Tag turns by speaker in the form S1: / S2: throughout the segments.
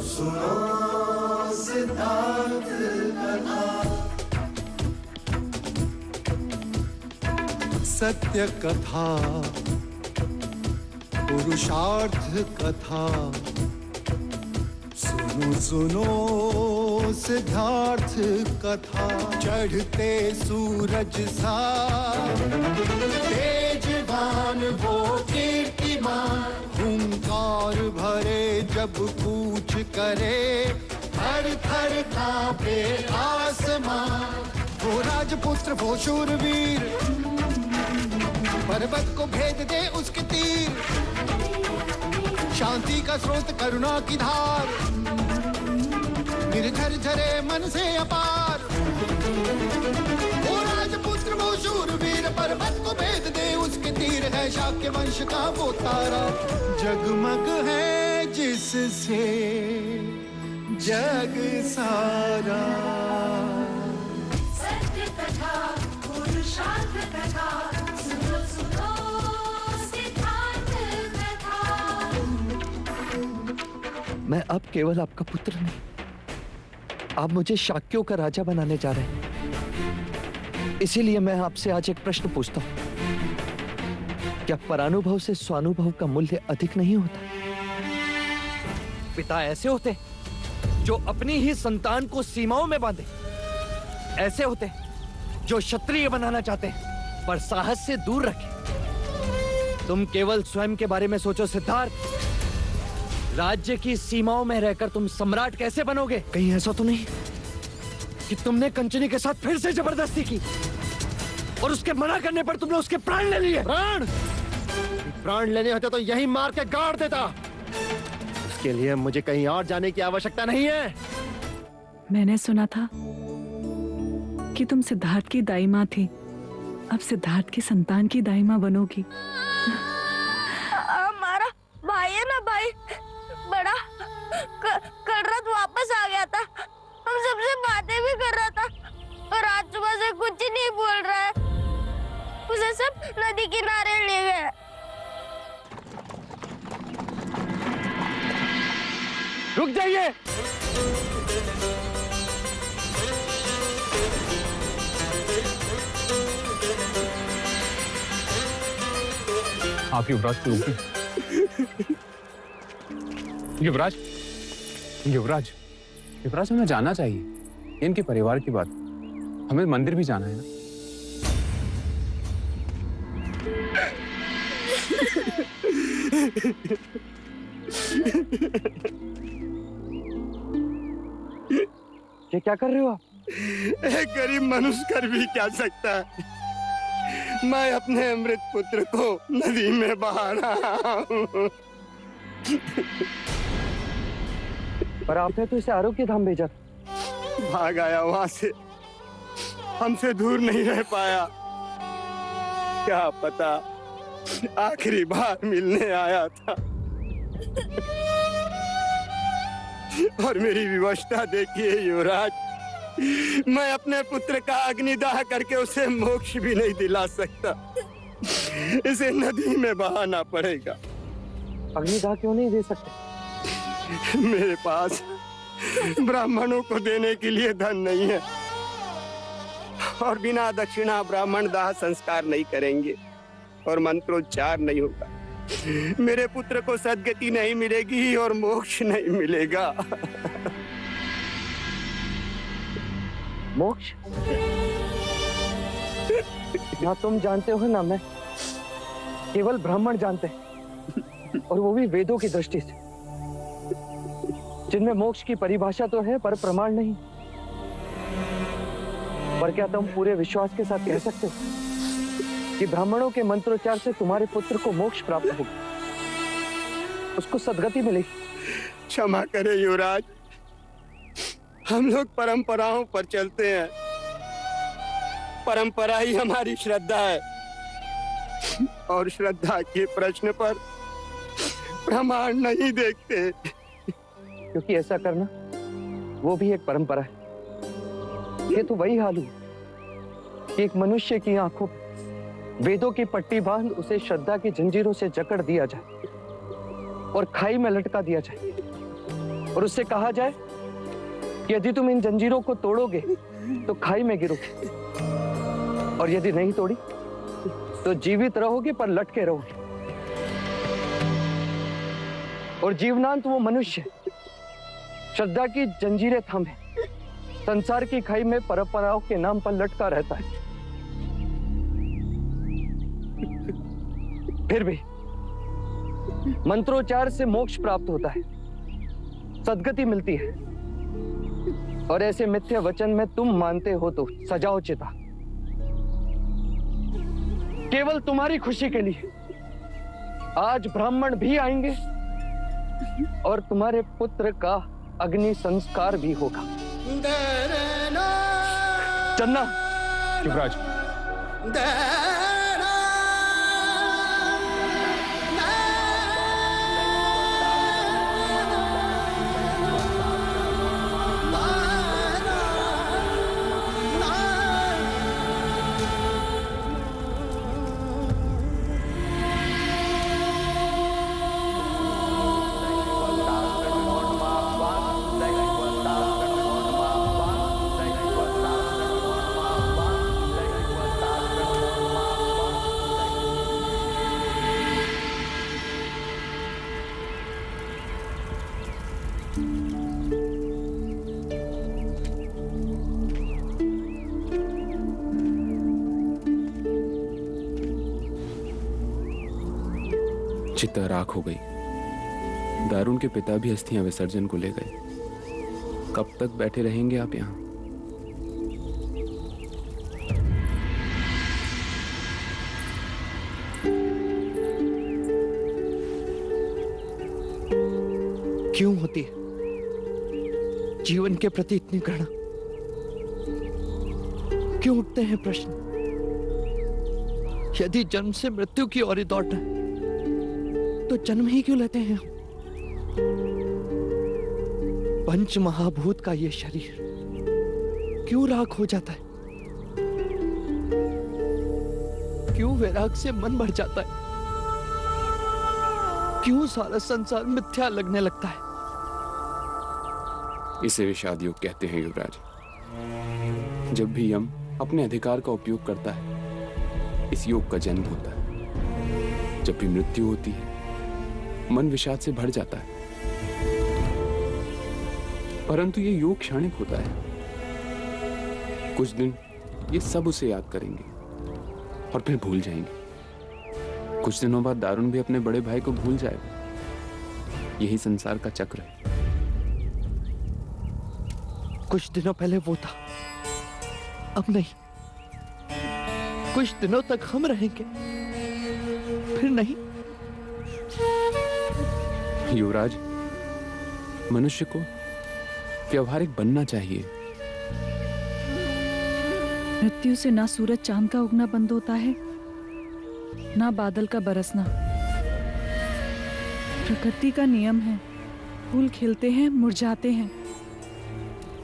S1: सुनो सिद्धार्थ कथा। सत्य कथा, पुरुषार्थ कथा, सुनो सुनो सिद्धार्थ कथा। चढ़ते सूरज सा तेजवान वो कीर्तिमान, हुंकार भरे जब कूच करे, थर थर कांपे आसमान। वो राजपुत्र वो शूरवीर, पर्वत को भेद दे उसके तीर, शांति का स्रोत करुणा की धार, निर्झर झरे मन से अपार। वो राजपुत्र वो शूरवीर, पर्वत को भेद दे उसके तीर, है शाक्य वंश का वो तारा, जगमग है जिससे जग सारा।
S2: सत्य कथा, पुरुषार्थ कथा, सुनो सुनो सिद्धार्थ कथा।
S3: मैं अब केवल आपका पुत्र नहीं, आप मुझे शाक्यों का राजा बनाने जा रहे हैं। इसीलिए मैं आपसे आज एक प्रश्न पूछता हूं, क्या परानुभव से स्वानुभव का मूल्य अधिक नहीं होता? पिता ऐसे होते जो अपनी ही संतान को सीमाओं में बांधे, ऐसे होते जो क्षत्रिय बनाना चाहते हैं पर साहस से दूर रखे। तुम केवल स्वयं के बारे में सोचो सिद्धार्थ। राज्य की सीमाओं में रहकर तुम सम्राट कैसे बनोगे? कहीं ऐसा तो नहीं कि तुमने कंचनी के साथ फिर से जबरदस्ती की और उसके मना करने पर तुमने उसके प्राण ले लिए?
S4: प्राण लेने होते तो यही मार के गाड़ देता। उसके लिए मुझे कहीं और जाने की आवश्यकता नहीं है।
S5: मैंने सुना था कि तुम सिद्धार्थ की दाई माँ थी, अब सिद्धार्थ की संतान की दाई माँ बनोगी।
S6: हमारा भाई है ना, भाई बड़ा कड़रत वापस आ गया था, हम सबसे बातें भी कर रहा था और आज सुबह से कुछ ही नहीं बोल रहा है। उसे सब नदी किनारे ले गए।
S4: रुक जाइए।
S7: आप युवराज को रोकिए। युवराज, युवराज, युवराज, हमें जाना चाहिए। इनके परिवार की बात, हमें मंदिर भी जाना है ना।
S3: ये क्या कर रहे हो आप?
S4: एक गरीब मनुष्य कर भी क्या सकता है? मैं अपने अमृत पुत्र को नदी में बहा रहा हूँ।
S3: पर आपने तो इसे आरोग्य धाम भेजा।
S4: भाग आया वहां से, हमसे दूर नहीं रह पाया। क्या पता आखिरी बार मिलने आया था। और मेरी विवशता देखिए युवराज, मैं अपने पुत्र का अग्निदाह करके उसे मोक्ष भी नहीं दिला सकता। इसे नदी में बहाना पड़ेगा।
S3: अग्निदाह क्यों नहीं दे सकते?
S4: मेरे पास ब्राह्मणों को देने के लिए धन नहीं है और बिना दक्षिणा ब्राह्मण दाह संस्कार नहीं करेंगे और मंत्रोच्चार नहीं होगा। मेरे पुत्र को सद्गति नहीं मिलेगी और मोक्ष नहीं मिलेगा।
S3: मोक्ष? ना तुम जानते हो ना मैं, केवल ब्राह्मण जानते हैं, और वो भी वेदों की दृष्टि से, जिनमें मोक्ष की परिभाषा तो है पर प्रमाण नहीं। पर क्या तुम पूरे विश्वास के साथ कह सकते हो कि ब्राह्मणों के मंत्रोच्चार से तुम्हारे पुत्र को मोक्ष प्राप्त होगा, उसको सद्गति मिलेगी?
S4: क्षमा करे युवराज, हम लोग परंपराओं पर चलते हैं। परंपरा ही हमारी श्रद्धा है और श्रद्धा के प्रश्न पर प्रमाण नहीं देखते।
S3: क्योंकि ऐसा करना वो भी एक परंपरा है। ये तो वही हाल हुआ कि एक मनुष्य की आंखों पर वेदों की पट्टी बांध उसे श्रद्धा की जंजीरों से जकड़ दिया जाए और खाई में लटका दिया जाए। और उससे कहा जाए कि यदि तुम इन जंजीरों को तोड़ोगे तो खाई में गिरोगे, और यदि नहीं तोड़ी तो जीवित रहोगे पर लटके रहोगे। और जीवनांत वो मनुष्य श्रद्धा की जंजीरें थामे संसार की खाई में परंपराओं के नाम पर लटका रहता है। फिर भी मंत्रोच्चार से मोक्ष प्राप्त होता है, सद्गति मिलती है, और ऐसे मिथ्या वचन में तुम मानते हो तो सजाओ चिता। केवल तुम्हारी खुशी के लिए आज ब्राह्मण भी आएंगे और तुम्हारे पुत्र का अग्नि संस्कार भी होगा। चन्ना,
S7: युवराज, चिता राख हो गई। दारुण के पिता भी अस्थियां विसर्जन को ले गए। कब तक बैठे रहेंगे आप यहाँ?
S3: क्यों होती है जीवन के प्रति इतनी घृणा? क्यों उठते हैं प्रश्न? यदि जन्म से मृत्यु की ओर ही दौड़ना है तो जन्म ही क्यों लेते हैं? पंच महाभूत का ये शरीर क्यों राख हो जाता है? क्यों वैराग से मन भर जाता है? क्यों सारा संसार मिथ्या लगने लगता है?
S7: इसे विषाद योग कहते हैं युवराज। जब भी यम अपने अधिकार का उपयोग करता है, इस योग का जन्म होता है। जब भी मृत्यु होती है, मन विषाद से भर जाता है। परंतु ये योग क्षणिक होता है। कुछ दिन ये सब उसे याद करेंगे और फिर भूल जाएंगे। कुछ दिनों बाद दारुण भी अपने बड़े भाई को भूल जाएगा। यही संसार का चक्र है।
S3: कुछ दिनों पहले वो था, अब नहीं। कुछ दिनों तक हम रहेंगे, फिर नहीं।
S7: युवराज, मनुष्य को व्यवहारिक बनना चाहिए।
S5: मृत्यु से ना सूरज चांद का उगना बंद होता है, ना बादल का बरसना। प्रकृति का नियम है, फूल खिलते हैं, मुरझाते हैं,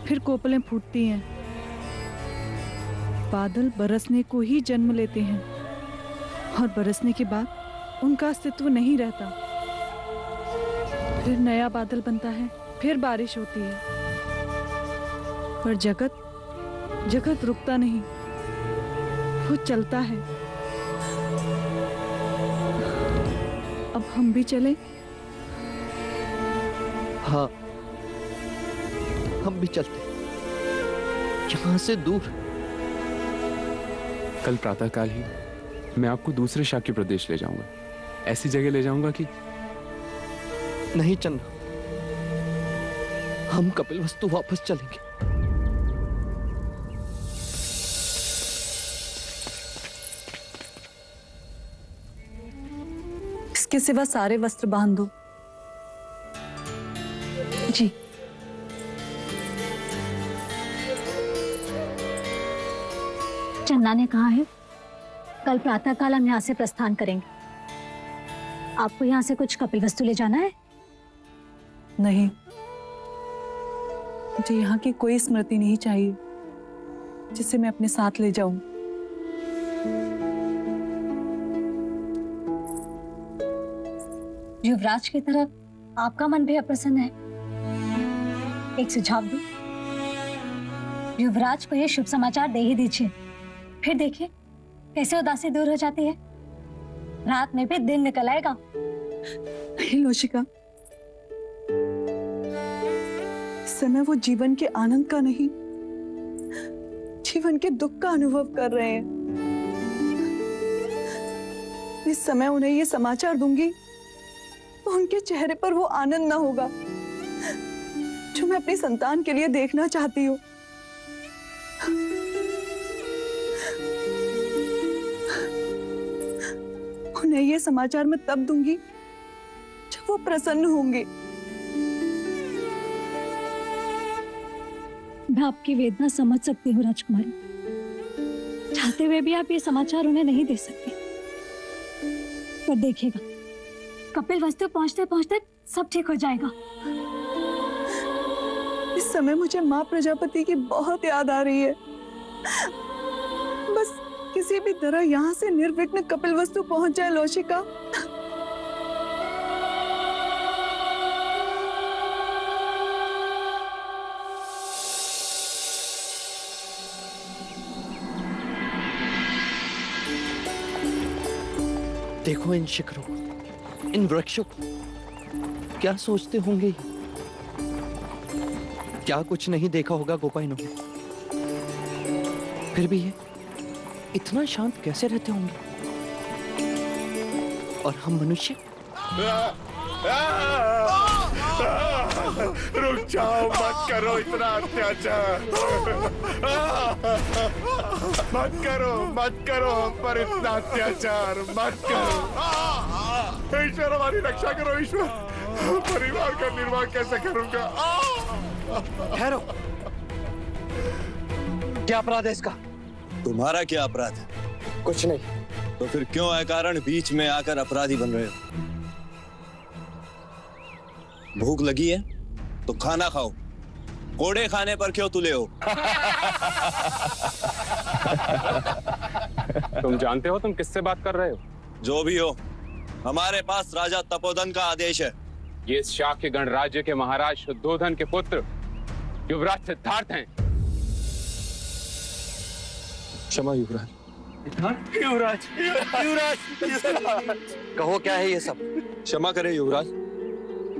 S5: फिर कोपलें फूटती हैं। बादल बरसने को ही जन्म लेते हैं और बरसने के बाद उनका अस्तित्व नहीं रहता। फिर नया बादल बनता है, फिर बारिश होती है। पर जगत रुकता नहीं, वो चलता है। अब हम भी चलें?
S3: हाँ, हम भी चलते, यहां से दूर।
S7: कल प्रातःकाल ही मैं आपको दूसरे शाक्य प्रदेश ले जाऊंगा। ऐसी जगह ले जाऊंगा कि
S3: नहीं चन्ना, हम कपिलवस्तु वापस चलेंगे।
S5: इसके सिवा सारे वस्त्र बांध दो। जी।
S8: चन्ना ने कहा है कल प्रातःकाल हम यहाँ से प्रस्थान करेंगे। आपको यहाँ से कुछ कपिलवस्तु ले जाना है?
S5: नहीं, मुझे यहाँ की कोई स्मृति नहीं चाहिए जिसे मैं अपने साथ ले जाऊं।
S8: युवराज की तरफ आपका मन भी अप्रसन्न है। एक सुझाव दूं? युवराज को ये शुभ समाचार दे ही दीजिए, फिर देखिए कैसे उदासी दूर हो जाती है। रात में भी दिन निकल आएगा।
S5: नहीं लोशिका, इस समय वो जीवन के आनंद का नहीं, जीवन के दुख का अनुभव कर रहे हैं। इस समय उन्हें ये समाचार दूंगी तो उनके चेहरे पर वो आनंद ना होगा जो मैं अपनी संतान के लिए देखना चाहती हूँ। उन्हें ये समाचार मैं तब दूंगी जब वो प्रसन्न होंगे।
S8: मैं आपकी वेदना समझ सकती हूँ राजकुमारी, चाहते हुए भी आप ये समाचार उन्हें नहीं दे सकते। पर देखिएगा, कपिल वस्तु पहुंचते पहुंचते सब ठीक हो जाएगा।
S5: इस समय मुझे माँ प्रजापति की बहुत याद आ रही है। बस किसी भी तरह यहाँ से निर्विघ्न कपिल वस्तु पहुंच जाए लोशिका।
S3: देखो इन शिखरों को, इन वृक्षों को, क्या सोचते होंगे ये? क्या कुछ नहीं देखा होगा गोपाइनों ने? फिर भी ये इतना शांत कैसे रहते होंगे? और हम मनुष्य?
S9: रुक जाओ, मत करो इतना अत्याचार। मत करो पर इतना अत्याचार मत करो। ईश्वर हमारी रक्षा करो ईश्वर, परिवार का निर्वाह कैसे करूंगा?
S3: ठहरो, क्या अपराध है इसका?
S10: तुम्हारा क्या अपराध है?
S3: कुछ नहीं।
S10: तो फिर क्यों अकारण बीच में आकर अपराधी बन रहे हो? भूख लगी है तो खाना खाओ, कोड़े खाने पर क्यों तुले हो?
S7: तुम जानते हो तुम किससे बात कर रहे हो?
S10: जो भी हो, हमारे पास राजा तपोधन का आदेश है।
S7: ये शाक्य गणराज्य के महाराज शुद्धोधन के पुत्र युवराज सिद्धार्थ हैं।
S10: क्षमा युवराज।
S3: युवराज, युवराज, कहो क्या है ये सब?
S10: क्षमा करें युवराज,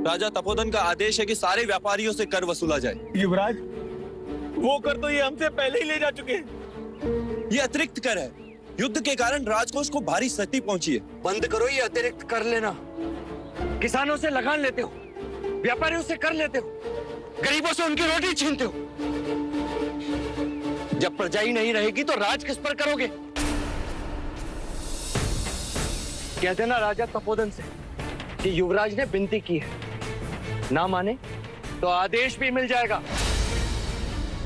S10: राजा तपोधन का आदेश है कि सारे व्यापारियों से कर वसूला जाए।
S9: युवराज, वो कर तो ये हमसे पहले ही ले जा चुके हैं।
S10: ये अतिरिक्त कर है। युद्ध के कारण राजकोष को भारी क्षति पहुंची है।
S3: बंद करो ये अतिरिक्त कर लेना। किसानों से लगान लेते हो, व्यापारियों से कर लेते हो, गरीबों से उनकी रोटी छीनते हो। जब प्रजा ही नहीं रहेगी तो राज किस पर करोगे? कह देना राजा तपोधन से कि युवराज ने विनती की है, ना माने तो आदेश भी मिल जाएगा।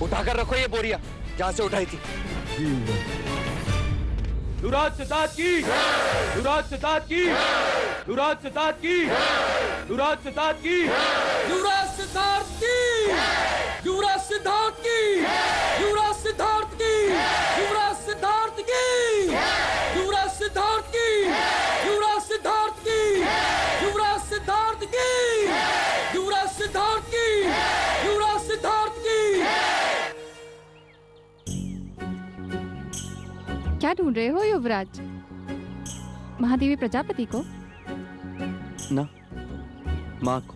S3: उठाकर रखो ये बोरिया जहां से उठाई थी।
S9: युवराज सिद्धार्थ की, युवराज सिद्धार्थ की, युवराज सिद्धार्थ की, युवराज सिद्धार्थ की, युवराज सिद्धार्थ की, युवराज सिद्धार्थ की, युवराज सिद्धार्थ की, युवराज सिद्धार्थ की, युवराज सिद्धार्थ की, युवराज सिद्धार्थ की, युवराज सिद्धार्थ की, युवराज सिद्धार्थ की, युवराज सिद्धार्थ की।
S11: क्या ढूंढ रहे हो युवराज? महादेवी प्रजापति को?
S3: ना, माँ को।